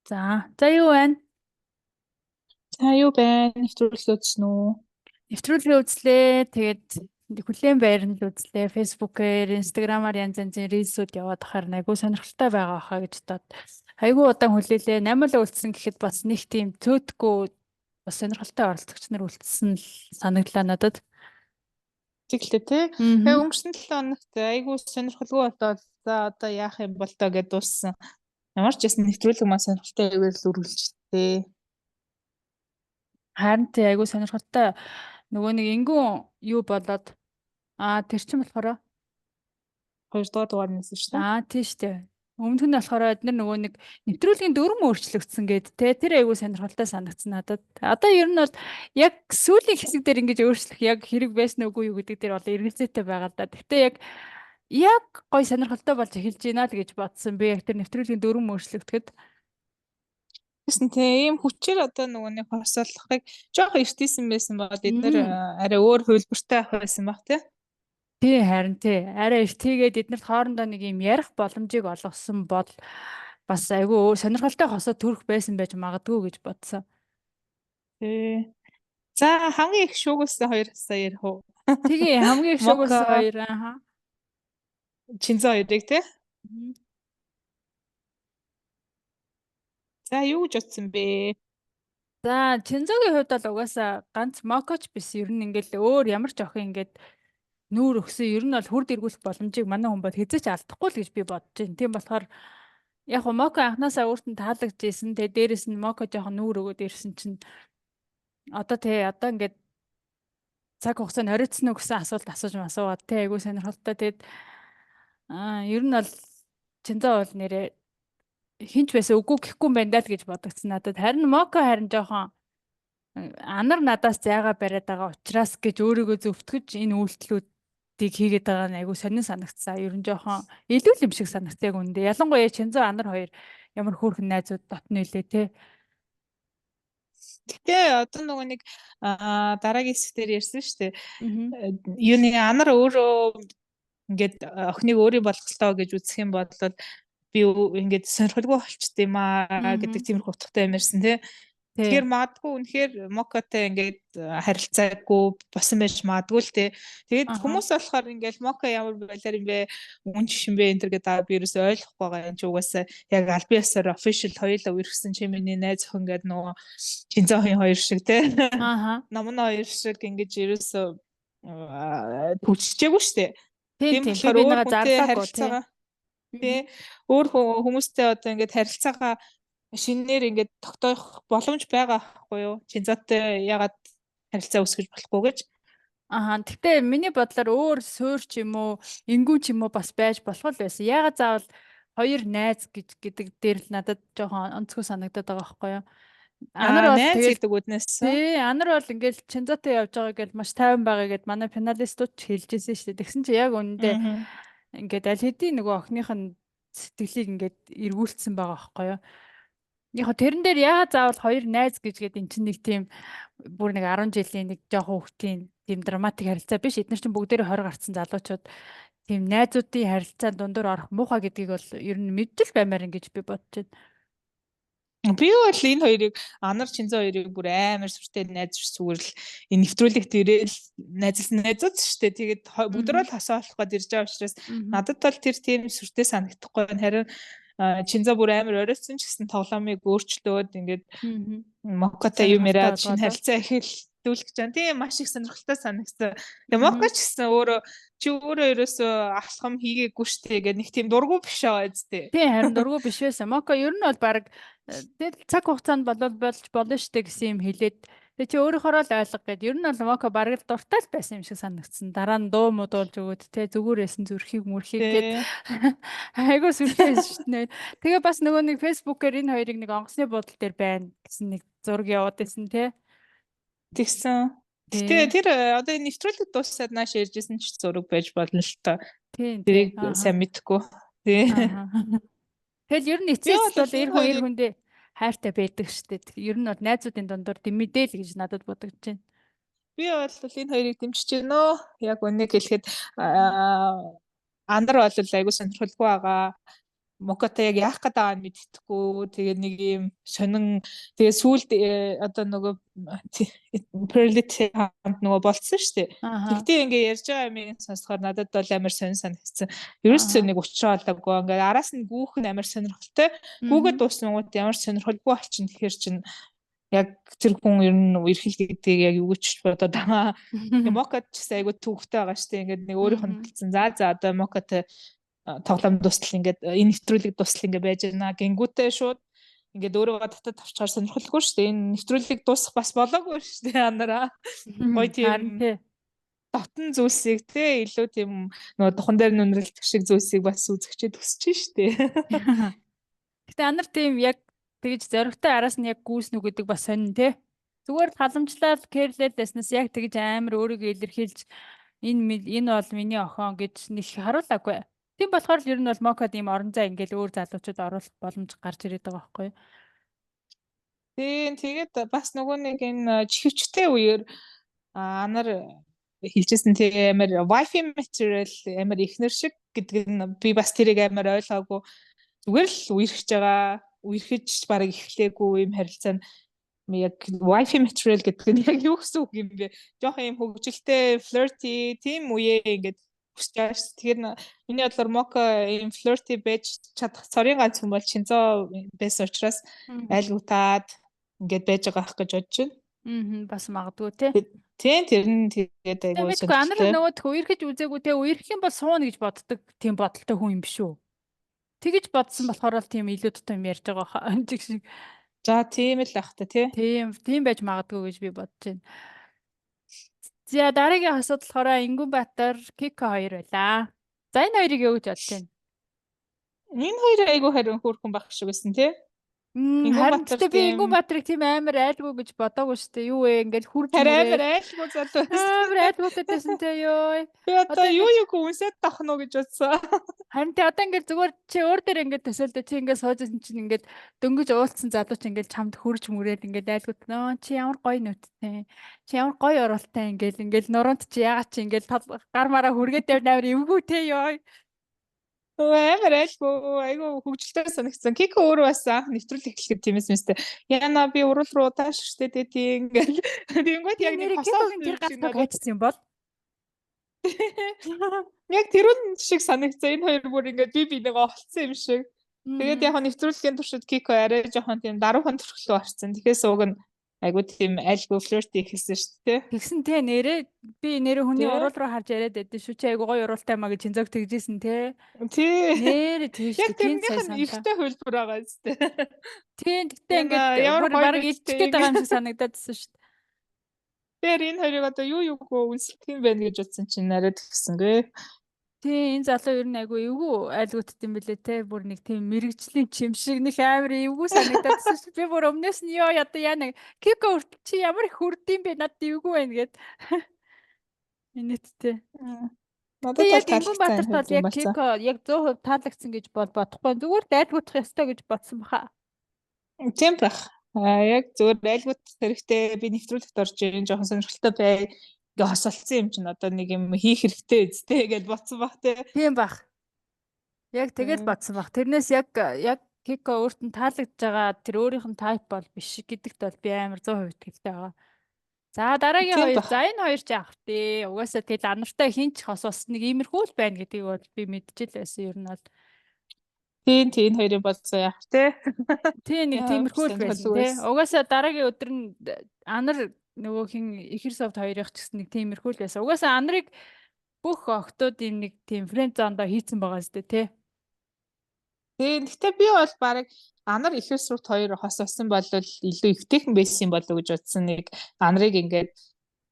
За юу байна? За юу байна? Нэвтрүүлэл үзсэн үү? Нэвтрүүлгээ үзлээ. Тэгээд хүлээн байранд үзлээ. Фэйсбүүкээр, Инстаграмаар янз янзын рилсүүд яваад ахаар айгүй сонирхолтой байгаа хаа гэж бод. Айгүй удаан хүлээлээ. 8 л үлдсэн гэхэд бас нэг тийм цөөтгөө бас сонирхолтой оролцогч нар үлдсэн л санагдлаа надад. Тэглээ тий. Аа. Тэгээ өнгөрсөн 7 хоногт айгүй сонирхолгүй болоод за одоо яах юм бол тоо гэд дууссан. Ямар ч гэсэн нэвтрүүлэг маань сонирхолтой байвал үргэлжлэжтэй. Харин тий айгүй сонирхолтой. Нөгөө нэг ингүүн юу болоод тэр чин болохоор 2 дугаар дугаар нэсэн шүү дээ. Тийм шүү дээ. Өмнөх нь болохоор эдгээр нөгөө нэг нэвтрүүлгийн дүрм өөрчлөгдсөн гэд те тэр айгүй сонирхолтой санагдсан надад. Одоо ер нь бол яг сүүлийн хэсэг дээр ингэж өөрчлөх яг хэрэг байсан үгүй юу гэдэг дээр бол эргэлзээтэй байгаа л да. Гэхдээ яг гой сонирхолтой болж эхэлж байна л гэж бодсон. Би яг тэр нэвтрүүлгийн дүрм өөрчлөгдөд Гэсэн тийм ийм хүчээр одоо нөгөө нэг хосоолохыг жоох эртээсэн байсан бол эдгээр арай өөр хөлбөртэй авах байсан баг тий. тий харин тий арай их тийгээд эднэрт хоорондоо нэг юм ярих боломжийг олгосон бол бас айгүй сонирхолтой хосоо төрөх байсан байж магадгүй гэж бодсон. Тий. За хамгийн их шуугуулсан хоёр хасаа ярих уу? Тэгээ хамгийн их шугуулсан Мока, хоёр Чинзо хоёрыг тий. Мгм. За юу гэж утсан бэ? За, Чинзогийн хувьд бол угаасаа ганц Мокоч биш. Ер нь ингээл өөр ямар ч охин ингээд нүүр өгсөн. Ер нь бол хүрд эргүүлэх боломжийг манай хүн бол хэзээ ч алдахгүй л гэж би бодож байна. Тийм болохоор яг го Моко анханасаа өөртөө таалагдж исэн. Тэгээ дээрэс нь Моко жоохон нүүр өгөөд ирсэн чинь одоо ингээд цаг хугацаанд оройтсон уу гэсэн асуулт асууж масуугаад тий айгуу сонирхолтой. Тэгээд ер нь бол Чинзо бол нэрээ хинч байсан үгүй гэхгүй юм байна даа л гэж бодогдсон надад. Харин Моко харин жоохон анар надаас зайгаа бариад байгаа учраас гэж өөрийгөө зөвтгөж энэ үйлдэлүүдийг хийгээд байгаа нь айгүй сонин санагдсан. Ер нь жоохон илүү л юм шиг санагдсан яг үндэ. Ялангуяа Чинзо анар хоёр ямар хөөрхөн найзууд дотно илээ те. Гэтэ одоо нөгөө нэг дараагийн хэсгээр ярьсан шүү дээ. Аа. Юуны анар өөрөө ингээд охиныг өөрийн болгохлоо гэж үзэх юм бол би ингээд сонирхолгүй болчт юм аа гэдэг тиймэрхүү утгатай юм ярьсан тий. Тий. Тэгэхээр магадгүй үнэхээр Мокатай ингээд харилцаагүй босон байж магадгүй л тий. Тэгээд хүмүүс болохоор ингээд Мока ямар байлаар юм бэ? Үн жишин бэ энэ төр гэдэг би ерөөсөй ойлгохгүй байгаа юм чи угаасаа яг аль биесээр official хоёулаа үргэсэн чи миний найз охин гэдэг нөгөө Чинзохийн хоёр шиг тий. Номны хоёр шиг ингээд ерөөсөй түлччихээгүй шүү дээ. Тийм болохоор өөр хүнтэй харилцаагаа тий өөр хүмүүстэй одоо ингээд харилцаагаа шинээр ингээд тогтоох боломж байгаа байхгүй юу? Чинзотой ягаад харилцаа үүсгэж болохгүй гэж. Гэхдээ миний бодлоор өөр суурь ч юм уу, ингүү ч юм уу бас байж болох л байсан. Ягаад заавал хоёр найз гэдэг дээр л надад жоохон онцгой санагдаад байгаа байхгүй юу? Анар бол найз тэгэл гэдэг үднээс. тий, анар бол ингээл Чинзотой явж байгаа гэж маш тайван байгаа гэд манай финалистууд ч хэлжсэн шүү дээ. Тэгсэн чи яг үнэндээ ингээд аль хэдийн нөгөө охиных нь сэтгэлийг ингээд эргүүлсэн байгаа байхгүй юу? Яг тэрэн дээр яагаад заавал хоёр найз гэжгээд эн чинь нэг тийм бүр нэг 10 жилийн нэг жоохон хүүхдийн тийм драматик харилцаа биш. Эдгээр чинь бүгдээрээ 20 гарсан залуучууд тийм найзуудын харилцаанд дундуур орох муухай гэдгийг бол ер нь мэдэл баймаар ингэж би бодож байна. Би бол энэ хоёрыг анар Чинзо хоёрыг бүр амар сүртэй найз зүгээр л энэ нэвтрүүлэгт ирээл найзлсан найзууд шүү дээ. Тэгээд бүгдөө л хасаа болох гээд ирж байгаа учраас надад бол тэр тийм сүртэй санагдахгүй. Харин Чинзо бүр амар оройтсон ч гэсэн тоглоомыг өөрчлөөд ингээд Мокотой юм яриад шинэ харилцаа эхэлүүлэх гэж байна. Тийм маш их сонирхолтой санагдсан. Тэгээ Моко ч гэсэн өөрөө ерөөсөө ахлахам хийгээгүй штэ гэдэг нэг тийм дургу биш байгаа үстэй. Тийм харин дургу биш байсан. Моко ер нь бол баг цаг хугацаанд болж болно штэ гэсэн юм хэлээд тэг чи өөрийнхөө л ойлго гэд ер нь бол Моко бараг л дуртай л байсан юм шиг санагдсан. Дараа нь дуу модуулж өгөөд те зүгүүрээс нь зүрхийг мүрхийг гэд айгуу сүртэй шүү дээ. Тэгээ бас нөгөө нэг фэйсбүүкээр энэ хоёрыг нэг онгоцны буудлын дээр байна гэсэн нэг зураг яваад байсан те. Тэгсэн. Гэтэ тэр одоо нэвтрүүлэг дуусаад нааш ярьжсэн ч зураг байж болно л та. Тэрийг сайн мэдхгүй. Тэгэл ер нь эцэст бол эр хүндээ хайртай байдаг шүү дээ. Ер нь бол найзуудын дундуур мэдээ л гэж надад бодогдож байна. Би бол энэ хоёрыг дэмжиж байна. Яг үнийг хэлэхэд андар бол айгуу сонирхолтой байгаа. Моката яг яах гээд байгааг нь мэддэхгүй. Тэгээд нэг юм сонин тэгээд сүүлд одоо нөгөө Pearlity ханд нөгөө болцсон шүү дээ. Тэгтээ ингээ ярьж байгаа юм сонсохоор надад бол амар сонир санагдсан. Ерөөсөө нэг учраа олоогүй. Ингээ араас нь гүүх нь амар сонирхолтой. Гүүгээд дуусангууд ямар сонирхолгүй болчихно гэхээр чинь яг тэр хүн ер нь эрхэл гэдгийг яг юу гэж бодоод байгаа. Мокад ч гэсэн айгу төвхтэй байгаа шүү дээ. Ингээ нэг өөрийнх нь хэлсэн. За одоо мокат тоглоом дуустал ингээд энэ нэвтрүүлэг дуустал ингээд байж байна. Гингүүтээ шууд ингээд өөрийгөө татад авчгаар сонирхолгүй шүү дээ. Энэ нэвтрүүлэг дуусах бас болоогүй шүү дээ анараа. Гоё тийм дотн зүйлсийг те илүү тийм нөгөө духан дээр нүнрэлдэг шиг зүйлсийг бас үзэгчээ төсөж шүү дээ. Гэтэ анар тийм яг тэгж зоригтой араас нь яг гүйснү гэдэг бас сонин те. Зүгээр халамжлал кэрлэл дэснес яг тэгж амар өөрийгөө илэрхийлж энэ бол миний охин гэж нэг харуулаагүй. Тийм болохоор л ер нь бол мокад ийм орон зай ингээл өөр залуучууд оруулах боломж гарч ирээд байгаа байхгүй юу? Тийм тэгээд бас нөгөө нэг энэ чихвчтэй үеэр анар хэлжсэн тийм амар wifi material амар ихнэр шиг гэдэг нь би бас тэрийг амар ойлгоогүй. Зүгээр л үерхэж байгаа, үерхэж бараг эхлэегүй юм харилцаа нь яг wifi material гэдэг нь яг юу гэсэн үг юм бэ? Жохон юм хөвгөлтэй flirty тийм үе ингээд хүсэж. Тэгэхээр миний бодлоор мока юм flirty байж чадах цорын ганц хүн бол Шинзо байсан учраас айлгуутаад ингээд байж байгаа ах гэж бодож байна. Бас магадгүй тий. Тийм тэр нь тэгээд айгуу сонирхолтой. Анар нөгөө үерхэж үзээгүй те үерхэх юм бол суuna гэж боддог тийм бодолтой хүн юм биш үү? Тэгэж бодсон болохоор л тийм илүү дутуу юм ярьж байгаа хаа. Шиг. За тийм л ах та тий. Тийм байж магадгүй гэж би бодож байна. За дараагийн асуудал болохоор Ингүнбаатар Кико 2 байлаа. За энэ хоёрыг юу гэж бодож байна? Энэ хоёр айгуу харин хөөрхөн байх шиг байсан тий. Ингүнбаатар би Ингүнбаатарыг тийм амар айлгүй гэж бодоагүй шүү дээ. Юу вэ? Ингээд хүрж амар айлгүй залуу байсан. Амар айлгүй гэсэн тэ ёо. Би одоо юу үнсээд тахна уу гэж бодсон. Харин тэ одоо ингээд зүгээр чи өөр дээр ингээд төсөөлдөө чи ингээд суужсэн чинь ингээд дөнгөж уулцсан залуу чи ингээд чамд хурж мүрээд ингээд айлгүй нөө чи ямар гоё нүдтэй. Чи ямар гоё оролттой ингээд нурунд чи яагаад чи ингээд гар мараа хүргээд амар эвгүй тэ ёо. Амар айгу хөгжилтэй санагдсан. Кико өөрөө бас анх нэвтрүүлэг эхлэхэд тиймээс мэстэй. Яна би урал руу удааш штэ тийм ингээл. Тэнгүүд яг нэг хосоогийн тэр галбаг хайцсан юм бол. Яг тэрүүн шиг санагдсан. Энэ хоёр бүр ингээд би нэг олцсон юм шиг. Тэгээд яг нэвтрүүлгийн туршид Кико арай жоохон тийм даруухан төрхлөө орсон. Тэгэхээс уг нь айгу тийм альгу флирти ихсэн шүү дээ. Тэгсэн тий нэрээ би нэрээ хүний урал руу харж яриад байдсан шүү. Чи айгу гоё уралтай маа гэж Чинзог тэгжсэн тий. Тий. Нэрээ тийш тийм сайн ихтэй хөлбөр байгаа зү. Тий тэгтээ ингээд ямар баг илтгэх гээд байгаа юм шиг санагдаадсэн шүү дээ. Тэр энэ хоёрыг одоо юугүй үнсэлдэг юм байна гэж бодсон чинь нараад гиснгээ. Тий энэ залуу ер нь айгу эвгүй айлгуудт юм бэлээ те бүр нэг тийм мэрэгжлийн чим шиг нэг амар эвгүй санагдаадсэн шүү. Би бүр өмнөөс нь ёо ята яана Кико хүртэл чи ямар их хүрдэм бэ надад эвгүй байна гэд. Инэттэй. Надад бол таалагдсан. Батарт бол яг Кико яг 100% таалагдсан гэж бодохгүй. Зүгээр дайлгуудах ёстой гэж бодсон баха. Тийм бах. Яг зүгээр дайлгууд хэрэгтэй би нэвтрүүлэгт орж ирэн жоохон сонирхолтой бай. Ингээ хосолцсон юм чинь одоо нэг юм хийх хэрэгтэй үстэй гэж бодсон бах те. Тийм бах. Яг тэгэл бодсон бах. Тэрнээс яг Кико өөрт нь таалагдж байгаа тэр өөрийнх нь тайп бол биш гэдэгт бол би амар 100% итгэлтэй байгаа. За дараагийн хоёр. За энэ хоёр ч яах вэ? Угаасаа тэгэл анартай хинч хосоос нэг иймэрхүү л байна гэдгийг бол би мэдчихэл байсан ер нь бол. Тийм хоёрын болсон яах те. Тийм нэг тиймэрхүү л байсан те. Угаасаа дараагийн өдөр нь анар нөгөө хин ихэр совд хоёрыг ч гэсэн нэг тиймэрхүү л байсан. Угаасаа анарыг бүх охтуудын нэг тийм фрэнд зондоо хийцэн байгаа зү тэ. Тийм. Гэтэ би бол баг анар ихэр совд хоёр хосоосон бол илүү ихтэйхэн байсан болов уу гэж бодсон. Нэг анарыг ингээд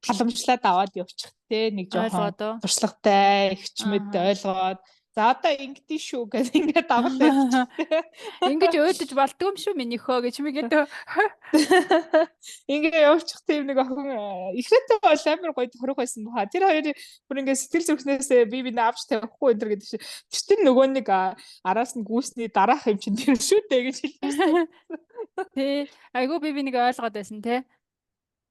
халамжлаад аваад явчих те. Нэг жоохон туршлагатай, ихчмэд ойлгоод за одоо ингэдэж шүү гэж ингээд давал явчихтэй. Ингэж өөдөж болдгүй юм шүү миний хөө гэж мэгээд. Ингээ явчих тийм нэг охин ихрэтэй бол амар гоё тохирох байсан баха. Тэр хоёр бүр ингээ сэтгэл зүрхнээсээ би авч тавихгүй энэ төр гэдэг шиг. Тэр нөгөө нэг араас нь гүйсний дараах юм чинь тэр шүү дээ гэж хэлсэн. Тий. Айгу би нэг ойлгоод байсан те.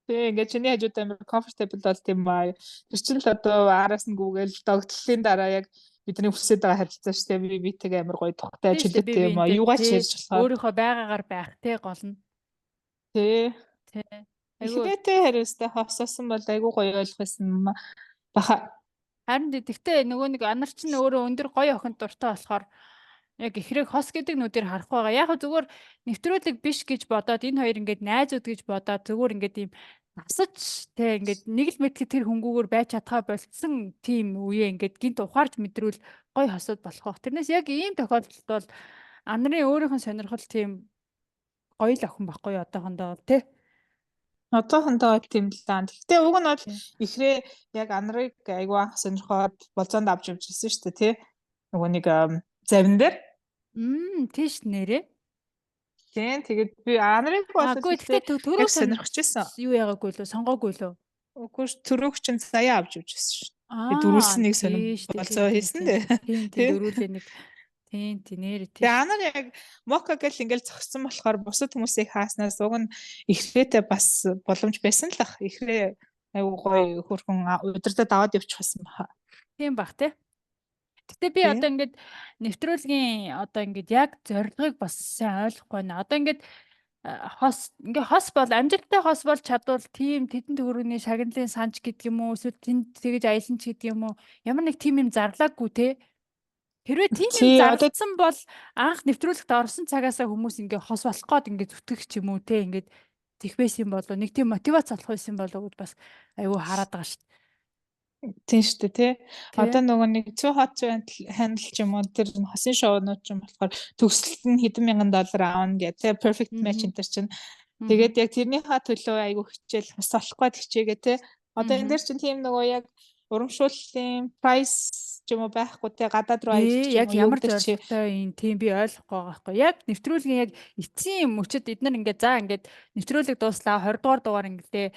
Тэг ингээ чиний хажууд амар comfortable бол тийм баа. Тэр чинь л одоо араас нь гүгээл догтлолын дараа яг бидний хүсэж байгаа харилцаа шүү дээ. Би битэйгээ амар гоё тухтай Тийм шүү дээ, жилэттэй юм аа. бинтэй Юугаач тий ярьж болохоор өөрийнхөө байгаагаар байх тий гол нь тий. тий. Айгу Эхнээтэй хариустай хосоосон бол айгүй гоё ойлгох байсан юм аа. Баха. харин тэгтээ нөгөө нэг анар чинь өөрөө өндөр гоё охинд дуртай болохоор яг ихрэг хос гэдэг нүдээр харах байгаа. Яг хөө зүгээр нэвтрүүлэг биш гэж бодоод энэ хоёр ингээд найзууд гэж бодоод зүгээр ингээд ийм насаж те ингээд нэг л мэдлэг тэр хөнгүүгээр байж чадхаа болцсон тийм үе ингээд гинт ухаарч мэдрүүл гоё хосууд болох бах. Тэрнээс яг ийм тохиолдолд бол анарын өөрийнх нь сонирхол тийм гоё л охин байхгүй одоохондоо те. Одоохондоо тийм л даа. Гэхдээ уг нь бол ихрээ яг анарыг айгүй анх сонирхоод болзоонд авч явж ирсэн шүү дээ тий. Нөгөө нэг завин дээр. Тийш нэрээ. Тийм тэгээд би анарыг бол Үгүй гэхдээ төрөө сонирхож байсан. Юу яагаагүй лөө сонгоогүй лөө. Үгүй төрөг чинь сая авч явж ирсэн шүү. Дөрүүлсэн нэг болзоо хийсэн дээ. Тийм дөрүүлээ нэг. Тийм нэр тийм. Тэгээ анар яг мока гэл ингээл зогссон болохоор бусад хүмүүсийг хааснаас уг нь ихрээтэй бас боломж байсан л ах. Ихрээ айгуу гоё хөрхөн удирдаад аваад явчих байсан баха. Тийм бах тий. Гэтэ би одоо ингээд нэвтрүүлгийн одоо ингээд яг зорилгыг бас сайн ойлгохгүй байна. Одоо ингээд хос бол амжилттай хос бол чадвал тийм тэдэн төгрөгийн шагналын санч гэдэг юм уу эсвэл тэнд тэгэж аялан ч гэдэг юм уу ямар нэг тийм юм зарлаагүй те. Хэрвээ тийм юм зарлсан бол анх нэвтрүүлэгт орсон цагаасаа хүмүүс ингээд хос болох гээд ингээд зүтгэх ч юм уу те ингээд тех байсан болоо нэг тийм мотивац олох байсан болоо гэд бас айгүй хараад байгаа шүү дээ. Тийм шүү дээ тий. Одоо нөгөө нэг Too Hot to Handle ч юм уу тэр хосын шоунууд ч юм болохоор төгсөлт нь хэдэн мянган доллар аавна гэх тий perfect match энэ төр чинь. Тэгээд яг тэрнийхээ төлөө айгүй хичээл бас олохгүй хичээгээ тий. Одоо энэ дээр чинь тийм нөгөө яг урамшууллын price ч юм уу байхгүй тий гадаад руу аялах ч яг ямар зорилготой юм тийм би ойлгохгүй байгаа байхгүй. Яг нэвтрүүлгийн яг эцсийн мөчөд эднэр ингээд за ингээд нэвтрүүлэг дууслаа 20 дугаар дугаар ингээд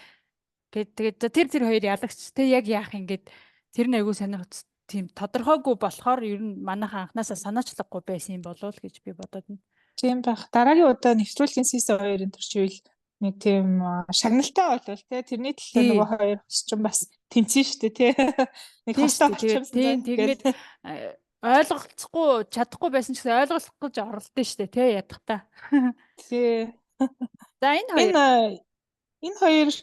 тэгээд тэр хоёр ялагч те яг яах ингээд тэр нь айгүй сонирхол тийм тодорхойгүй болохоор ер нь манайхан анханасаа санаачлахгүй байсан юм болов уу гэж би бодоод байна. Тийм байх. Дараагийн удаа нэвтрүүлгийн сисэн 2-ын төрчүүл нэг тийм шагналтай болвол те тэрний төлөө нөгөө хоёр ч бас тэнцэн штэ те нэг хостой болчихсон. Тэгээд ойлголцохгүй чадахгүй байсан ч гэсэн ойлгох гэж оролдсон штэ те ядахта. Тий. За энэ хоёр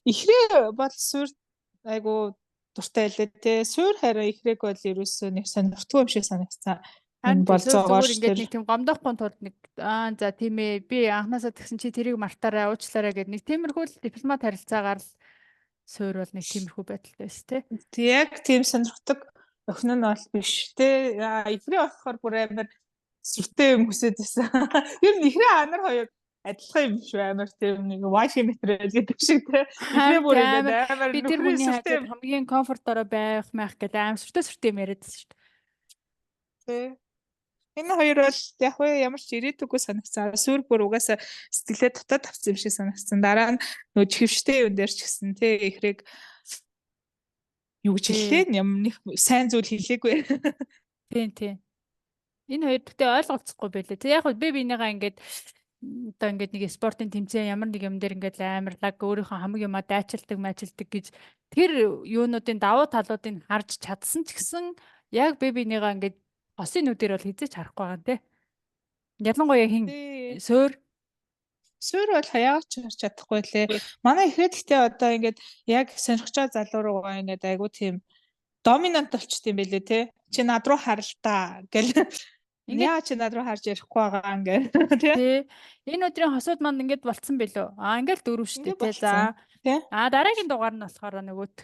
ихрээ бол суурь айгу дуртай байлээ те. Суурь хараа ихрээг бол ерөөсөө нэг сонирхтгүй юм шиг санагцсан. Энэ болцоогоор ингээд нэг тийм гомдоохгүй тулд нэг за тийм ээ би анханасаа тэгсэн чи тэрийг мартаарай уучлаарай гэд нэг тиймэрхүү дипломат харилцаагаар л суурь бол нэг тиймэрхүү байдалтай байсан те. Яг тийм сонирхдаг охин нь бол биш те. Ихрээ болохоор бүр амар сүртэй юм хүсэж байсан. Ер нь ихрээ анар хоёр адилхан юм шүү амар тийм нэг wifi материал гэдэг шиг те. Ихрээ бүр ингээд амар би тэр хүний хажууд хамгийн комфортороо байх мах гэдэг амар сүртэй юм яриадсэн шүү дээ. Энэ хоёр бол яг ямар ч ирээдүггүй санагцсан. Сүүр бүр угаасаа сэтгэлээ дотоод авсан юм шиг санагцсан. Дараа нь нөө чихвштэй юм дээр ч гэсэн те ихрэг юу гэж хэлээ юм нэг сайн зүйл хэлээгүй. Тийм. Энэ хоёр гэхдээ ойлголцохгүй байлээ. Тэг яг би бинийгаа ингээд одоо ингээд нэг спортын тэмцээн ямар нэг юм дээр ингээд амарлаг өөрийнхөө хамаг юмаа дайчилдаг гэж тэр юунуудын давуу талуудыг харж чадсан ч гэсэн яг би бинийгаа ингээд хосын нүдээр бол хизээч харахгүй байгаа те. Ялангуяа хин суурь бол хаяач харж чадахгүй лээ. Манай ихэд гэхдээ одоо ингээд яг сонирхож байгаа залуу руугаа ингээд айгу тийм доминант болчт юм байлээ те. Чи над руу хар л та гэл. Яа чи над руу харж ярихгүй байгаа ингээд тий. Энэ өдрийн хосууд манд ингээд болцсон байлоо. Ингээд дөрөв штэ тий. За. Дараагийн дугаар нь болохоор нөгөөт.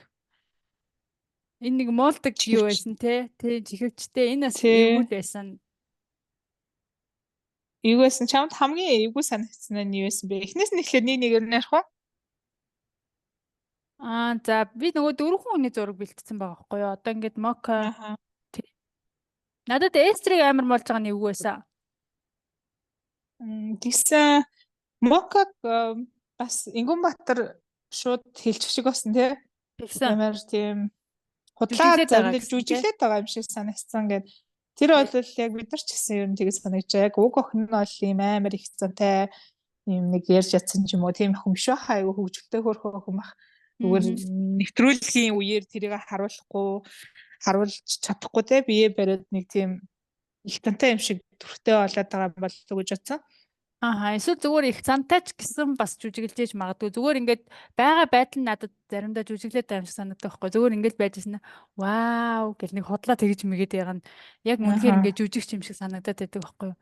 Энэ нэг муулдаг юу байсан те. Тий жихвчтэй энэ бас эвгүй байсан. Юу байсан чамд хамгийн эвгүй санагдсан нь юу байсан бэ? Эхнээс нь эхлээд нэг нэгээр нь ярих уу? За би нөгөө дөрвөн хүний зураг бэлтцсэн байгаа байхгүй юу? Одоо ингээд мока. Надад эстрийг амар болж байгаа нь эвгүй байсан. Тэгсэн мокаг бас Ингүнбаатар шууд хэлчих шиг болсон тий. Ямар тийм худлаа зарлж жүжиглээд байгаа юм шиг санагдсан гэд. Тэр бол яг бид нар ч гэсэн ер нь тэгж санагджаа. Яг уг охин нь бол ийм амар их зантай ийм нэг ярьж ядсан ч юм уу тийм охин биш баха айгу хөвгөлтэй хөрхөө охин бах. Зүгээр нэвтрүүлгийн үеэр тэрийг харуулахгүй харуулж чадахгүй те бие бариад нэг тийм их тантай юм шиг төрхтэй болоод байгаа юм болов уу гэж бодсон. Эсвэл зүгээр их цантай ч гэсэн бас жүжиглэж ээж магадгүй. Зүгээр ингээд байгаа байдал нь надад заримдаа жүжиглээд байгаа юм шиг санагддаг байхгүй. Зүгээр ингээд байжсэн. Вау гэл нэг хотлоо тэгж мэгээд байгаа нь яг үнэхээр ингээд жүжигч юм шиг санагдаад байдаг байхгүй.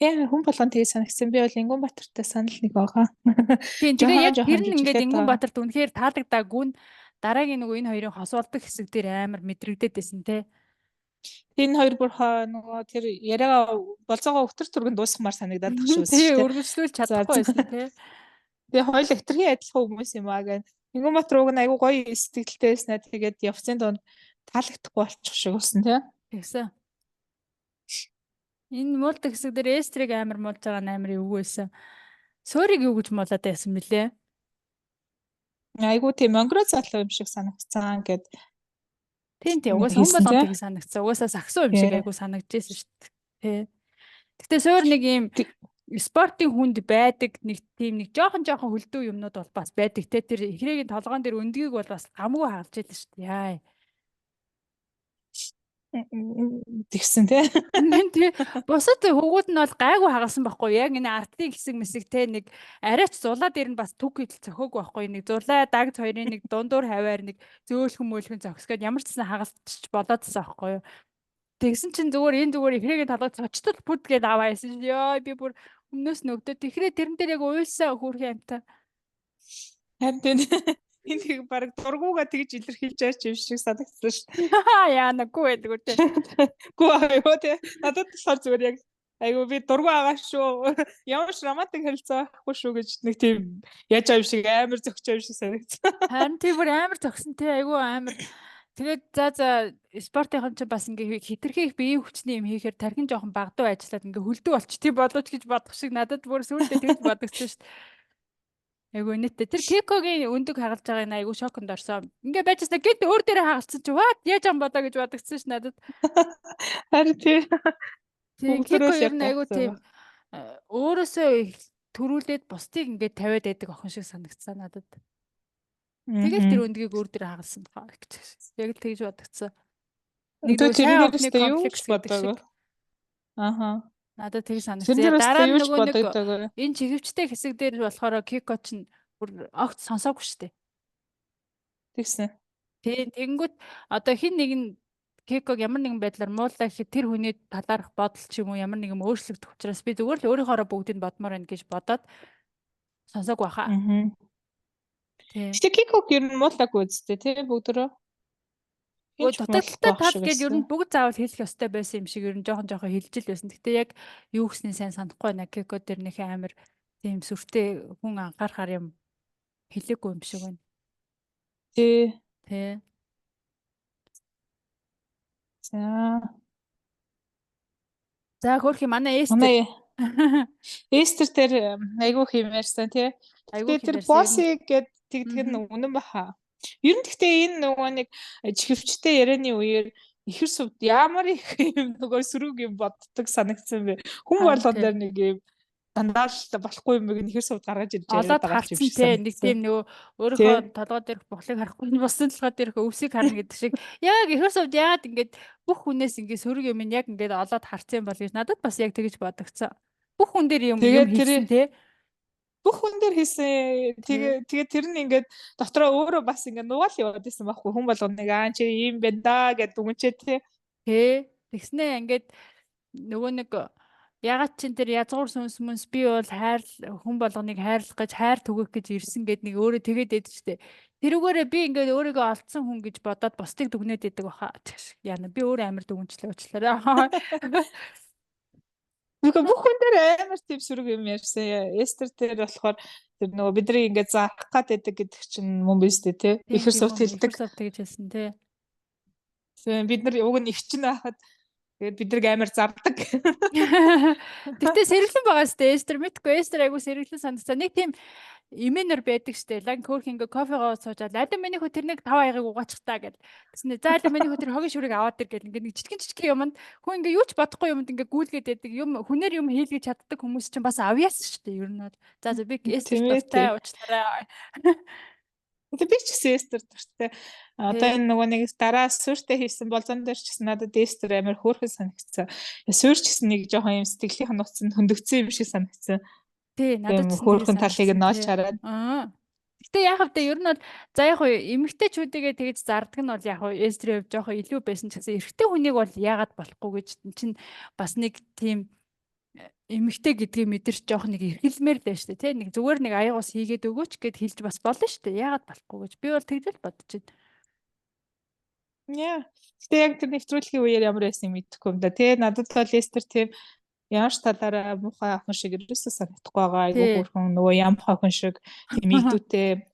Яа хүн болгон тэгээ санагдсан. Би бол Ингүнбаатартай санал нэг байгаа. Тийм тэгээ яг Жохон тэр нь ингээд жижиглээд байгаа. Ингүнбаатарт үнэхээр таалагдаагүй нь дараагийн нөгөө энэ хоёрын хосуулдаг хэсэг дээр амар мэдрэгдээд байсан те. Энэ хоёр бүр нөгөө тэр яриагаа болцоогоо өвтөр түргэн дуусгамаар санагдаад тах шүү. Тэгээ өргөжлүүлж чадахгүй байсан те. Тэгээ хоёул хэтэрхий адилхан хүмүүс юм аа гэн. Ингүнбаатар уг нь айгүй гоё сэтгэлтэй байснаа тэгээд явцын донд таалагдахгүй болчих шиг болсон тий. Тэгсэн. Энэ муулдаг хэсэг дээр эстрийг амар муулж байгаа нь амар эвгүй байсан. Суурийг юу гэж муулаад байсан бэлээ? Айгүй тийм монгол залуу юм шиг санагдсан гэд. Тийм угаасаа хүн болгонд тийг санагдсан. Угаасаа сагсуу юм шиг айгүй санагдчихсэн шүү дээ. Гэтэ суур нэг юм спортын хүнд байдаг нэг тийм нэг жоохон хөлдөө юмнууд бол бас байдаг те. Тэр ихрэгийн толгоон дээр өндгийг бол бас гамгүй хаалж ийлээ шүү дээ. Яа. Тэгсэн тий. Тий. Бусад хөвгүүд нь бол гайгүй хагалсан байхгүй. Яг энэ артын хэсэг мэсэг те нэг арайч зулаа дээр нь бас түг хідэл цохоогүй байхгүй. Нэг зулаа дагц хоёрын нэг дундуур хаваар нэг зөөлхөн мөөлхөн зогсгээд ямар ч гэсэн хагалцчих болоодсан байхгүй юу. Тэгсэн чинь зүгээр ихрэгийн толгой цочтол бүд гээд аваа яасан. Йоо би бүр өмнөөс нөгдөө тэгэхээр тэрэн дээр яг уйлсан хүүрхэн амтаа. Харин энэ баг дургуугаа тэгж илэрхийлж байгаа юм шиг санагдсан шүү дээ. Яа наггүй байдаг үү те. Гүү аюу те. Надад болохоор зүгээр яг айгу би дургу агаа шүү. Ямар ч романтик харилцаа байхгүй шүү гэж нэг тийм яаж байгаа юм шиг амар зөгч юм шиг санагдсан. Харин тийм бүр амар зөгсөн те. Айгу амар. Тэгээд за спортынхан ч бас ингээ хитрхи их биеийн хүчний юм хийхээр тархин жоохон багдуу ажиллаад ингээ хөлдөг болч тийм болооч гэж бодох шиг надад бүр сүйдээ тэгж бодогдсон шүү дээ. Айгу нийтдээ тэр Кикогийн өндөг хагалж байгаа нь айгу шоконд орсон. Ингээ байжсна гэт өөр дээрээ хагалцсан чи ваа яаж ам болоо гэж бодогдсон ш надад. Харин тийм. Кико ер нь айгу тийм өөрөөсөө төрүүлээд бусдыг ингээ тавиад байдаг охин шиг санагдсан надад. Тэгэл тэр өндгийг өөр дээрээ хагалсан баа гэж. Яг л тэгж бодогдсон. Нэг тэрнээс юу ч бодоагүй. Аха. Надад тэг санагдсан. Дараа нь нөгөө нэг энэ чиглэлчтэй хэсэг дээр болохоор Кико ч бүр огт сонсоогүй шүү дээ. Тэгсэн. Тэгэнгүүт одоо хин нэг нь Киког ямар нэгэн байдлаар муулаа гэхэд тэр хүний талаарх бодол ч юм уу ямар нэгэн өөрчлөгдөх учраас би зүгээр л өөрийнхоороо бүгдийг бодмоор байна гэж бодоод сонсоогүй хаа. Гэтэ Киког ер нь муулаагүй үстэй тий бүгдөө. Дутагдaltaй тал гэж ер нь бүгд заавал хэлэх ёстой байсан юм шиг ер нь жоохон хэлж л байсан. Гэтэ яг юу гэсний сайн санахгүй байна. Кико дээр нөх амар тийм сүртэй хүн анхаарахаар юм хэлээгүй юм шиг байна. Тий. За хөрхи манай Эстер дээр айгүй хэмээрсэн тий. Айгүй тэр боссыг гэд тэгдэг нь үнэн баха. Ер нь гэхдээ энэ нөгөө нэг чихвчтэй ярианы үеэр ихэр сүвд ямар их юм нөгөө сөрөг юм боддог санагдсан бэ. Хүн болгон дээр нэг юм дандаа л болохгүй юм нэг ихэр сүвд гаргаж ирж яриад байгаа юм шиг санагдсан. Нэг тийм нөгөө өөрийнхөө толгой дээрх бохлыг харахгүй бусдын толгой дээрх өвсийг харна гэдэг шиг яг ихэр сүвд яагаад ингэж бүх хүнээс ингэ сөрөг юм яг ингэж олоод харцсан бол гэж надад бас яг тэгж бодогцсон. Бүх хүн дээр юм хийсэн тий. Бүх хүн дээр хийсэн. Тэгээ тэр нь ингээд дотроо өөрөө бас ингээд нугаал яваад байсан байхгүй хүн болгоныг чи ийм байна да гэдэг дүнчээ тий. Тэгснээ ингээд нөгөө нэг ягаад чин тэр язгуур сүнс мүнс би бол хүн болгоныг хайрлах гэж хайр түгэх гэж ирсэн гэд нэг өөрөө тэгээд дэд штэ. Тэрүүгээрээ би ингээд өөрийгөө олдсон хүн гэж бодоод бусдыг дүгнээд идэг баха. Яна би өөр амар дүгнчлээ уучлаарай. Бүх хүн дээр амар тийм сөрөг юм ярьсан. Эстер дээр болохоор тэр нөгөө бидний ингээд заах гэдэг чинь мөн биз дээ тий. Ихэр сувт хэлдэг. Ихэр сувт гэж хэлсэн тий. Бид нар уг нь ихчин байхад тэгээд бид нар амар зардаг. Гэтэ сэргэлэн байгаа сте Эстер мэдгүй Эстер айгу сэргэлэн санагдсан. Нэг тийм имэнэр байдаг штэ. Лан хөрх ингээ кофегоо суужаад аль миний хөө тэр нэг 5 аягийг угаачих та гэл. Тэснэ за аль миний хөө тэр хогийн шүрийг аваад ир гэл ингээ нэг жижигэн юмд хүн ингээ юу ч бодохгүй юмд ингээ гүйлгээд байдаг. Юм хүнээр юм хийлгэж чаддаг хүмүүс чинь бас авьяас штэ ер нь бол. За би Эстер тустай уучлаарай. Тэгээ би ч гэсэн эстер дуртай. Одоо энэ нөгөө нэг дараа суурьтай хийсэн болзон дээр ч гэсэн надад эстер амар хөөрхөн санагдсан. Суурь ч гэсэн нэг жоохон юм сэтгэлийн ханагцсан хөндөгцсөн юм шиг санагдсан. Тий, надад ч Тийм гэсэн тэгээ хөөрхөн талыг санагдсан нь олж тий. хараад. Гэтэ яг хавтаа ер нь бол за яг хуу эмэгтэйчүүдийгээ тэгж зардаг нь бол яг хуу эстрийн хувь жоохон илүү байсан ч гэсэн эрэгтэй хүнийг бол яагаад болохгүй гэж чинь бас нэг тийм эмэгтэй гэдгийг мэдэрч жоох нэг эрхэлмээр л байна шүү дээ тий. Нэг зүгээр нэг аягаас хийгээд өгөөч гэд хэлж бас болно шүү дээ. Яагаад болохгүй гэж би бол тэгж л бодож байна. Яа. Гэтэ яг тэр нэвтрүүлгийн үеэр ямар байсан мэдэхгүй юм да. Тэгээ надад бол эстер тийм ямар ч талаараа муухай охин шиг ерөөсөө санагдахгүй байгаа. Айгүй хөөрхөн нөгөө ямх охин шиг тийм игдүүтэй.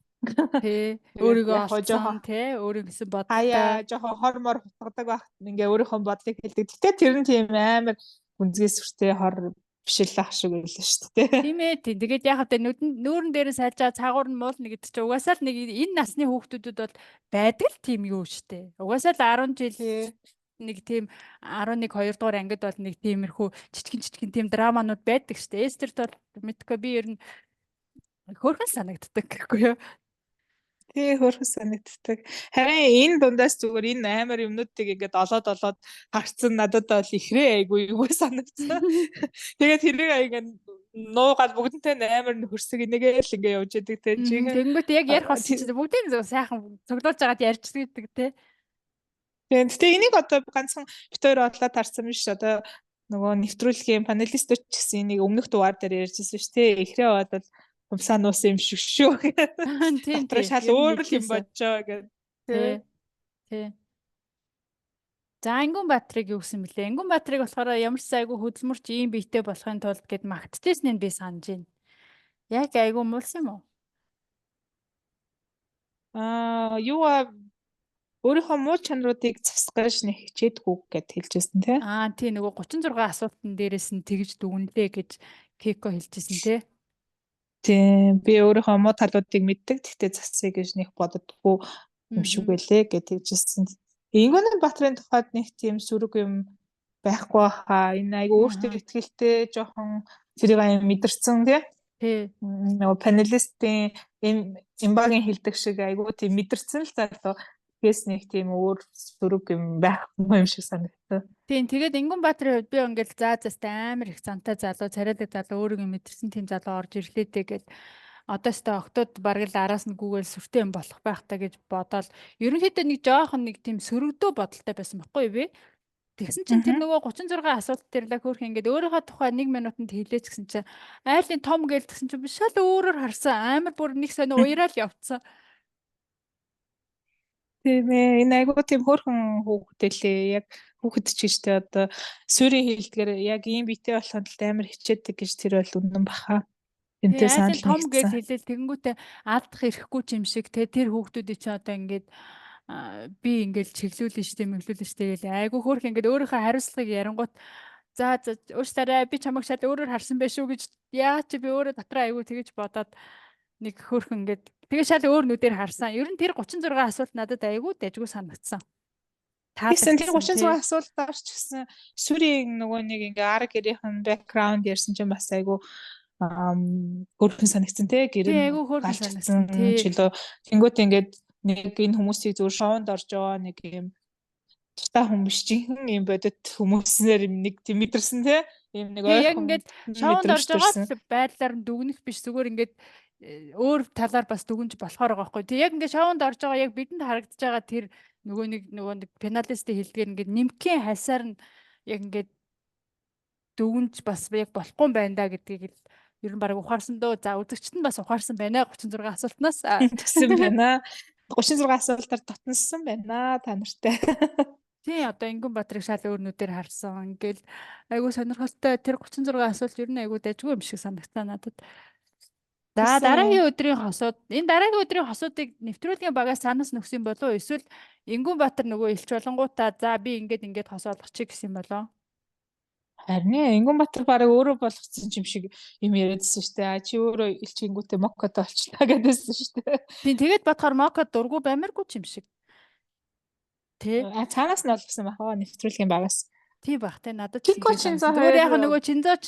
Тий. Өөрийгөө Яг хоо олцсон жоохон тий. Өөрийн гэсэн бодолтой. хаяа жоохон хормор хутгадаг багт ингээ өөрийнхөө бодлыг хэлдэг. Гэтэ тэр нь тийм амар гүнзгий сүртэй хор биш л ах шиг байлаа шүү дээ. Тийм ээ тийм. Тэгээд яг хэвтэ нүүрэн дээрээ сайжаа цаагуур нь муулна гэдэг чинь угаасаа л нэг энэ насны хүүхдүүдэд бол байдаг л тийм юу штэ. Угаасаа л 10 жил нэг тийм 11 2 дугаар ангид бол нэг тиймэрхүү жижигэн тийм драманууд байдаг штэ. Эстерт бол мэдгүй би ер нь хөөрхөн санагддаг гэхгүй юу. Тий хөрхөс санагддаг. Харин энэ дундаас зүгээр энэ амар юмнуудыг ингээд олоод харцсан надад бол ихрээ айгүй юу санагдсан. Тэгээд тэрийг ингээд нуугаад бүгднтэй амар нөхөрсөг энийгээ л ингээд явж идэг те чи. Тэгэнгүүт яг ярих болсон чинь бүгдийг зөв сайхан цуглуулж байгаад ярьчихдаг те. Тэгээ энийг одоо ганцхан бит хоёр олоод харсан биш одоо нөгөө нэвтрүүлгийн панелистууд ч гэсэн энийг өмнөх дугаар дээр ярьжсэн шүү дээ. Ихрээ аваад бол умсаа нуусан юм шиг шүү. Тийм тийм. Шал өөр юм бодjоо гэдэг. Тий. За Ангүн Баатрыг юу гэсэн бэлээ? Ангүн Баатрыг болохоор ямар ч айгүй хөдөлмөрч ийм биетэй болохын тулд гэд магтдээснийг би санаж байна. Яг айгүй муулсан юм уу? Юу өөрийнхөө муу чанаруудыг засгаж нэг хичээдгүү гэд хэлжсэн тий. Тий нөгөө 36 асуултан дээрээс нь тэгж дүгнэлээ гэж Кеко хэлжсэн тий. Тийм би өөрийнхөө муу талуудыг мэддэг. Тэгтээ засъя гэж нэг боддоггүй юм шиг байлээ гэж хэлжсэн. Ангүн Баатрын тухайд нэг тийм сүрэг юм байхгүй хаа. Энэ айгу өөртөө ихтэй жоохон зэрэг аян мэдэрсэн тий. Нөгөө панелистийн эмбагийн хэлдэг шиг айгу тийм мэдэрсэн л залуу. Тэгээс нэг тийм өөр сүрэг юм байхгүй юм шиг санагдсан. Тийм тэгээд Ангүн Баатрын хувьд би ингээл амар их зантай залуу, царайдаг залуу өөрийгөө мэдэрсэн тийм залуу орж ирлээдээ гэж одоо өстө октод бараг л араас нь гүгээл сүртэй юм болох байх та гэж бодоод ерөнхийдөө нэг жоохон нэг тийм сөрөгдөө бодолтой байсан байхгүй юу би. Тэгсэн чинь тэр нөгөө 36 асуулт дээр л хөөх ингээд өөрийнхөө тухай 1 минутанд хэлээч гэсэн чинь айлын том гээл гэсэн чинь биш шал өөрөөр харсан амар бүр нэг сонио уяраал явцсан. Тийм ээ энэ айгуу тийм хөөрхөн хүүхдэлээ яг хүүхэд ч гэжтэй одоо суурийн хэлдгээр яг ийм биетэй болохын тулд амар хичээдэг гэж тэр бол үнэн баха. Тэмтэй санал том гээл хэлээл тэгэнгүүтээ алдах ирэхгүй юм шиг те тэр хүүхдүүдийн чи одоо ингээд би ингээл чиглүүлэн штэ мэглүүлэн штэ гэл айгу хөөх ингээд өөрийнхөө хариуцлагыг ярангуут за уучлаарай би чамайг шал өөрөөр харсан байх шүү гэж яа чи би өөрөө дотроо айгу тэгэж бодоод нэг хөөх ингээд тэгээ шал өөр нүдээр харсан. Ер нь тэр 36 асуулт надад айгу дэжгүй санагдсан. Тэгсэн тэр 36 асуултаар ч гэсэн сүрийн нөгөө нэг ингээ арга гэрийнхэн бэкграунд ярьсан чинь бас айгу хөөрхөн санагдсан те гэр нь айгу хөөрхөн санагдсан тий. Чилөө тэнгуут ингээд нэг энэ хүмүүсийг зөв шоунд орж байгаа нэг юм та хүмүүс жинхэнэ юм бодит хүмүүсээр нэг тийм мэдэрсэн те юм нэг ойрхон ингээд шоунд орж байгаа байдлаар нь дүгнэх биш зүгээр ингээд өөр талаар бас дүгнж болохоор байгаа байхгүй. Тэг яг ингээд шоунд орж байгаа яг бидэнд харагдаж байгаа тэр нөгөө нэг пеналистийн хэлдгээр ингээд нимхэн хасаар нь яг ингээд дүгнж бас яг болохгүй юм байна да гэдгийг л ер нь баг ухаарсан дөө. За үзэгчд нь бас ухаарсан байна 36 асуултнаас. Тэгсэн байна. 36 асуултаар дотноссон байна та нартай. Тий одоо Ангүн Баатрыг шал өөр нүдээр харсан. Ингээл айгуу сонирхолтой тэр 36 асуулт ер нь айгуу дайггүй юм шиг санагтаа надад. За дараагийн өдрийн хосууд энэ дараагийн өдрийн хосуудыг нэвтрүүлгийн багаас санаас нөхсөн болов уу эсвэл Ангүн Баатар нөгөө илч болонгуудаа за би ингээд хос олгочих гэсэн юм болоо. Харин Ангүн Баатар барыг өөрөө болгоцсон юм шиг юм яриадсэн шүү дээ. Чи өөрөө илчингүүтээ моккод олчлаа гэдээсэн шүү дээ. Тийм тэгээд бодохоор моккод дургу баймаргүй юм шиг. Тэ. Цаанаас нь олгосон байх аа нэвтрүүлгийн багаас. тий бах те надад ч Кико тийгээ Шинзо санагдсан. Зүгээр яг хоёр нөгөө Чинзо ч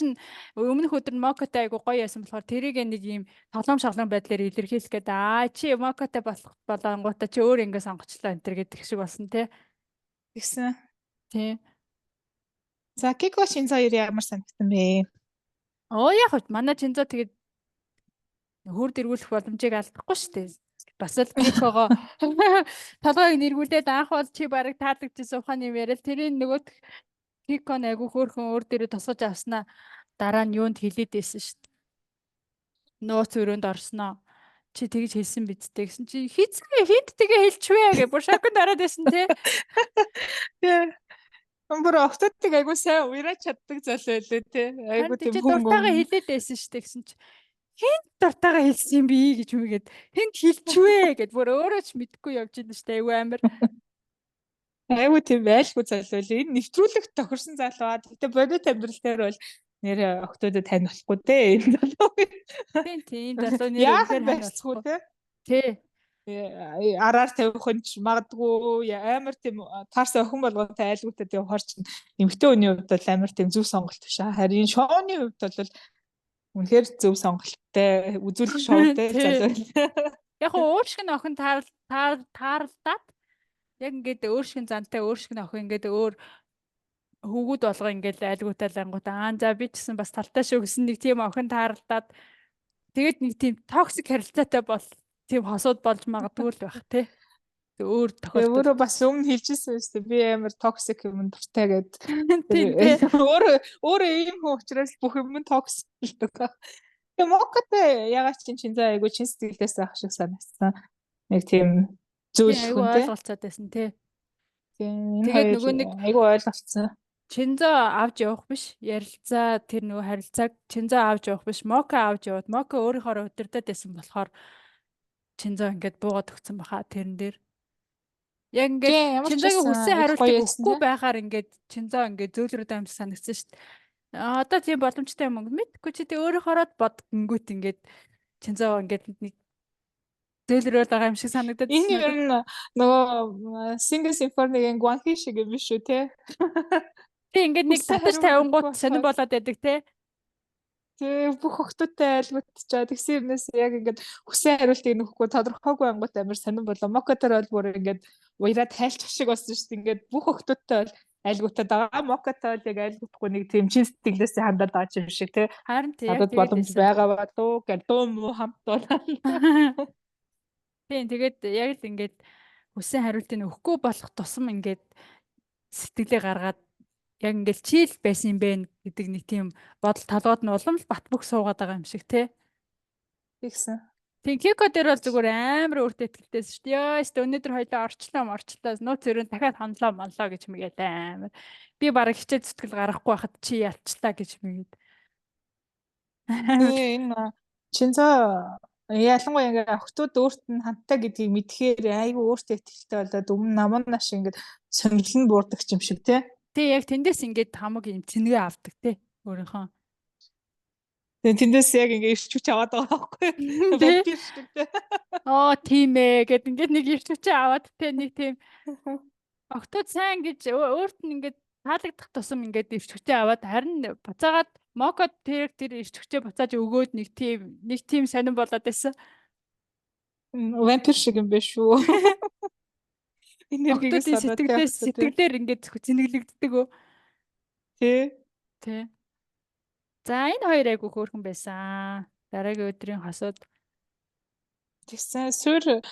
өмнөх өдөр Мокотой айгу гоё яасан болохоор тэрийг нэг юм тоглоом шалган байдлаар илэрхийлэх гээд чи Мокотой болох болонгуудаа чи өөр ингэ сонгочлоо энэ төр гэдэг шиг болсон те. гэсэн. Тий. За Кико Шинзо хоёр ямар санагдсан бэ? Яг хөө манай Чинзо тэгээд хурд эргүүлэх боломжийг алдахгүй шүү дээ. Бас л Кикого толгойг нэргүүлээд анх бол чи барыг таалагдчихсан ухааны юм яриад тэрийн нөгөө Кико айгу хөөрхөн өөр дээрээ тусгаж авснаа дараа нь юунд хилээд байсан шүү дээ. Нууц өрөөнд орсноо. Чи тэгж хэлсэн биз дээ гэсэн чи хизээ хинт тэгээ хэлчихвэ гэж бүр шокнд ороод байсан те. Тэ. Бүр октодыг айгуу сайн уураж чаддаг золио лээ те. Айгуу тийм хүн дуртайгаа хэлээд байсан шүү дээ гэсэн чи хинт дуртайгаа хэлсэн юм би гэж үгээд хинт хэлчихвэ гэд бүр өөрөө ч мэдэхгүй явж идэв шүү дээ. Айгуу амар. Айгуу тийм байлгүй золио лээ. Энэ нэвтрүүлэг тохирсон залуу. Гэтэ бодит амьдрал дээр бол нэр октодод тань болохгүй те. Энэ залуу. Тийм залуу нэр үнэхээр хайцгүй те. Тий. Араар тавих нь ч магадгүй амар тийм таарсан охин болготой айлгуудад явахаар чинь эмэгтэй хүний хувьд бол амар тийм зөв сонголт биш аа. Харин шоуны хувьд бол үнэхээр зөв сонголттой үзүүлэх шоутэй залуу. Яг ууршиг нь охин таарлаад яг ингээд өөршгөн зантай өөршгөн охин ингээд өөр хөвгүүд болго ингээд айлгуутай лангуудаа за би ч гэсэн бас талтай шүү гэсэн нэг тийм охин таарлаад тэгээд нэг тийм токсик харилцаатай бол тийм хосууд болж магадгүй л байх тий. Өөр тохиолдол. Өөрөө бас өмнө хэлжсэн шүү дээ. Би амар токсик юм дуртай гэд. Тийм. Өөрөө ийм хүн учраас бүх юм токсик л даа. Тэгээ Мокотой ягаад Чинзо айгу чин сэтгэлдээс ах шиг санагдсан. Нэг тийм зөөлхөн тий. Ойлголцоод байсан тий. Тэгээд нөгөө нэг айгу ойлголцсон. Чинзо авч явах биш. Ярилцаа тэр нөгөө харилцааг Чинзо авч явах биш. Моко авч яваад Моко өөрийнхөө удирдаад байсан болохоор Чинзо ингээд буугаад өгсөн баха тэрэн дээр. Яг ингээд Чинзогийн хүссэн хариултыг өгөхгүй байхаар ингээд Чинзо ингээд зөөлрөд амс санагдсан шүү дээ. Одоо тийм боломжтой юм мэдгүй чи тэ өөрийнхоороо бод гингүүт ингээд Чинзо ингээд нэг зөөлрөд байгаа юм шиг санагдаад. Энэ ер нь нөгөө Sing Symphony-гийн Guanxi шиг юм биш үү те? Тэг ингээд нэг татаж 50 сонир болоод байдаг те. Тэг бүх хөгтөдтэй айлгуудчаа тэгсэн юмнаас яг ингээд хүссэн хариултыг нөхгүй тодорхойгүй ангууд амар сонир болоо. Мокотор бол бүр ингээд уяраа тайлчих шиг болсон шүү дээ. Ингээд бүх хөгтөдтэй бол айлгуудтад байгаа. Мокотор бол яг айлгуудахгүй нэг тийм чин сэтгэлээс хандаад байгаа юм шиг те. Харин тийм яг боломж байгаа ба дөө гэдэг дөө муу хамт болоо. Тийм тэгээд яг л ингээд хүссэн хариултыг өгөхгүй болох тусам ингээд сэтгэлээ гаргаад яг ингээл чийл байсан юм бэ гэдэг нэг тийм бодол толгойд нь улам л бат бөх суугаад байгаа юм шиг тий. Тэгсэн. Тийм Кико дээр бол зүгээр амар өөртөө ихтэйсэн шүү дээ. Яа өстө өнөөдөр хоёлоо орчлоо нууц өрөөнд дахиад хандлаа монлоо гэж мэгээд амар. Би бараг хичээл зүтгэл гаргахгүй байхад чи ялчлаа гэж мэгээд. Энэ Чинзо ялангуяа ингээ охтууд өөрт нь хантай гэдгийг мэдхээр айгүй өөртөө ихтэй болоод өмнө намуунаа шиг ингээ сонирхол нь буурдаг юм шиг тий. Тий яг тэндээс ингээд хамаг юм цэнгээ авдаг тий өөрийнхөө. Тэгээ тэндээс яг ингээ ирч хүч аваад байгаа байхгүй юу? Вампир шиг тий. Тийм ээ гэд ингээд нэг ирч хүч аваад тий нэг тийм октод сайн гэж өөрт нь ингээд таалагдах тусам ингээд ирч хүчээ аваад харин буцаагаад Мокод тэр ирч хүчээ буцааж өгөөд нэг тийм сонирн болоод байсан. Вампир шиг юм биш үү? Энергигийн сэтгэлээр ингээд зэнэглэгддэг өө. Тий. За энэ хоёр айгу хөөрхөн байсан. Дараагийн өдрийн хосууд. Тэгсэн суур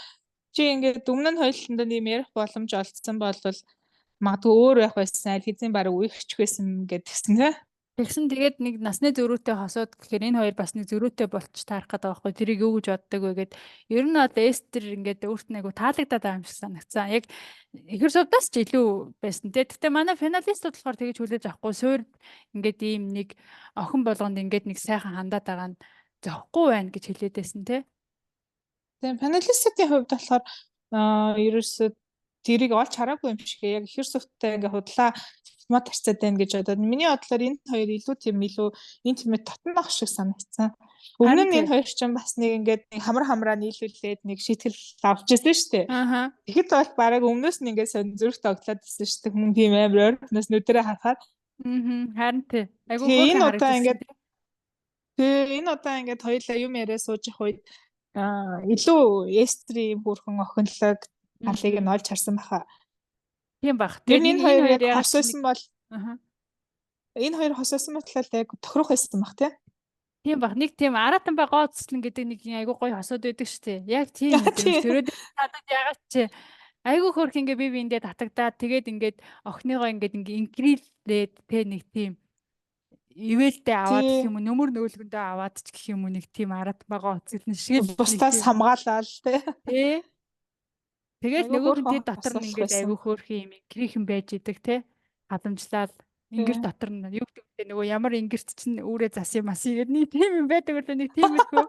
чи ингээд өмнө нь хоёуланд нэм ярих боломж олдсон бол магадгүй өөр байх байсан аль хэзээ бараг үерхчих байсан гэдгсэн тий. Тэгсэн тэгээд нэг насны зөрүүтэй хосууд гэхээр энэ хоёр бас нэг зөрүүтэй болч таарах гэдэг байхгүй тэрийг юу гэж боддог вэ гэд ер нь одоо Эстер ингээд өөрт нь айгу таалагдаад байгаа юм шиг санагцсан. Яг ихэр сувдаас ч илүү байсан тий. Гэхдээ манай финалистууд болохоор тэгэж хүлээж авахгүй суур ингээд ийм нэг охин болгонд ингээд нэг сайхан хандаад байгаа нь зовхгүй байна гэж хэлээд байсан тий. Тэгээ финалистуудын хувьд болохоор ерөөсөө тэрийг олж хараагүй юм шиг яг ихэр сувтай ингээд худлаа автомат харьцаад байна гэж бодоод миний бодлоор энэ хоёр илүү интимэт татнах шиг санагдсан. Өмнө нь энэ хоёр ч бас нэг ингээд хамар хамраа нийлүүлээд нэг шийтгэл авч ирсэн шүү дээ. Тэгэхэд бол бараг өмнөөс нь ингээд сонь зүрх тоглоод ирсэн шүү дээ. Хүн тийм амар ойрхоноос нүдэрээ харахаар. Харин тий. Айгу хөөрхөн харагдсан. Энэ удаа ингээд хоёулаа юм яриа сууж явах үед илүү эстрийн бүрхэн охинлог талыг нь олж харсан баха. Тийм бах. Тэр энэ хоёр яг хосоосон бол энэ хоёр хосоосон батлал яг тохирох байсан бах тий. Тийм бах. Нэг тийм аратан ба гооцлон гэдэг нэг айгу гоё хосоод байдаг шүү дээ. Яг тийм үү. Төрөөд надад ягаад чи айгу хөөрх ингээ би биэндээ татагдаад тэгээд ингээд охиныгоо ингээд инкрилээд тэ нэг тийм ивэлдээ аваад гэх юм уу нөмөр нөөлгөндөө аваад ч гэх юм уу нэг тийм аратан ба гооцлон шиг бусдаас хамгаалаад тий. Тэгээд нөгөөх нь тэд дотор нь ингээд айгүй хөөрхөн юм инкрихэн байж идэг те хадамжлаад ингэр дотор нь юу гэдэг вэ нөгөө ямар ингэрт чинь үүрээ зас юм ас игээд нэг тийм юм байдаг үлээ нэг тийм хэлгүй.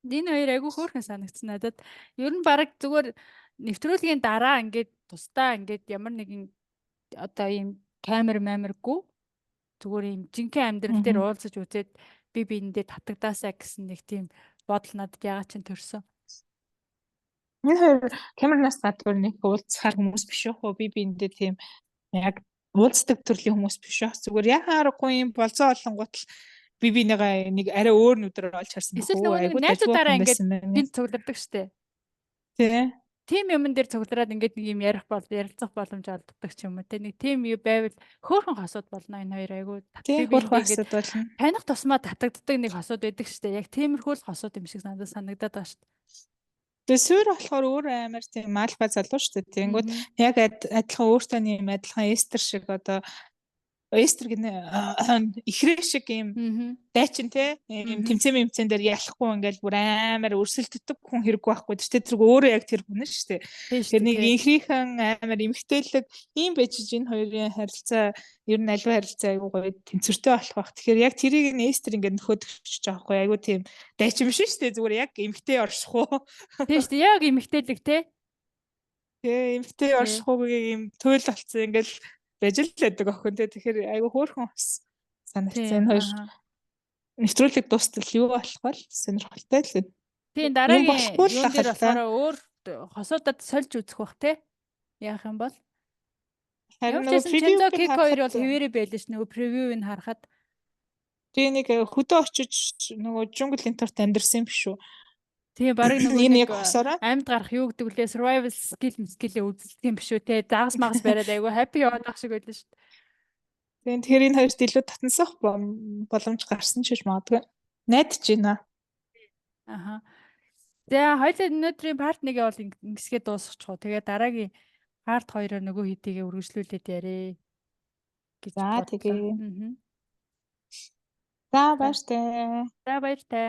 Энэ хоёр айгүй хөөрхөн санагдсан надад. Ер нь баг зүгээр нэвтрүүлгийн дараа ингээд тусдаа ингээд ямар нэгэн одоо ийм камер мамергүй зүгээр ийм жинхэнэ амьдрал дээр уулзаж үзээд би биэндээ татагдаасаа гэсэн нэг тийм бодол надад ягаад ч төрсөн. Энэ хоёр камернаас гадуур нэг уулзахаар хүмүүс биш үү? Би биэндээ тийм яг уулздаг төрлийн хүмүүс биш үү? Зүгээр яхаарахгүй юм болцоо олонгууд л би бинийгаа нэг арай өөр нүдээр олж харсан байх уу? Айгуу найзуудаараа ингээд гинт цуглардаг штэ. Тий. Тим юмн дээр цуглараад ингээд нэг юм ярилцах боломж олддог ч юм уу те. Нэг тим юу байвал хөөрхөн хосууд болно энэ хоёр айгуу. Тий хөөрхөн хосууд болно. Таних тусмаа татагддаг нэг хосууд байдаг штэ. Яг тиймэрхүү л хосууд юм шиг надад санагдаад байгаа штэ. Тэгээ суур болохоор өөр амар тийм альфа залуу шүү дээ. Тэнгүүд яг адилхан өөртөө нэм адилхан эстер шиг одоо эстер гэнэ ихрээ шиг юм дайчин те юм тэмцээн дээр ялахгүй ингээл бүр амар өрсөлддөг хүн хэрэг байхгүй тэр тэр өөрөө яг тэр хүн шүү дээ. Тэр нэг инхрийнхэн амар эмгтээлэг ийм байж энэ хоёрын харилцаа ер нь аливаа харилцаа айгуу гоё тэнцвэртэй болох байх. Тэгэхээр яг тэрийг нь эстер ингээд нөхөдөгч жоохгүй айгуу тийм дайчин биш шүү дээ. Зүгээр яг эмгтээ орших уу. Тийм шүү дээ. Яг эмгтээлэг те. Тэгээ эмгтээ орших уугийн юм төөл болцсон ингээл байж л байдаг охин те. Тэгэхээр айгуу хөөрхөн бас санагдсан энэ хоёр нэвтрүүлэг дуустал юу болох вэ? Сонирхолтой л үү. Тийм дараагийн юун дээр болохоор өөр хосуудад сольж үзэх бах те. Яах юм бол харин Чензо Кико хоёр бол хэвээрээ байлаа ш нөгөө превьюг нь харахад тий нэг хөдөө очиж нөгөө джунгл энтерт амьдэрсэн юм биш үү? Тий барыг нөгөө амьд гарах юу гэдэг лээ survival skill-ээ үзэлдэг юм биш үү те. Загас магас бариад айгу happy яваад ах шиг байлаа ш. Тэгэхээр энэ хоёрт илүү татансах боломж гарсан ч гэж магадгүй. Найдаж байна. Аха. За хоёул өнөөдрийн part 1-ийг бол ингэсгээ дуусгачих. Тэгээ дараагийн part 2-оор нөгөө хэдийгээ үргэлжлүүлээд ярэ гэж бодлоо. За тэгээ. За баяртай. За баяртай.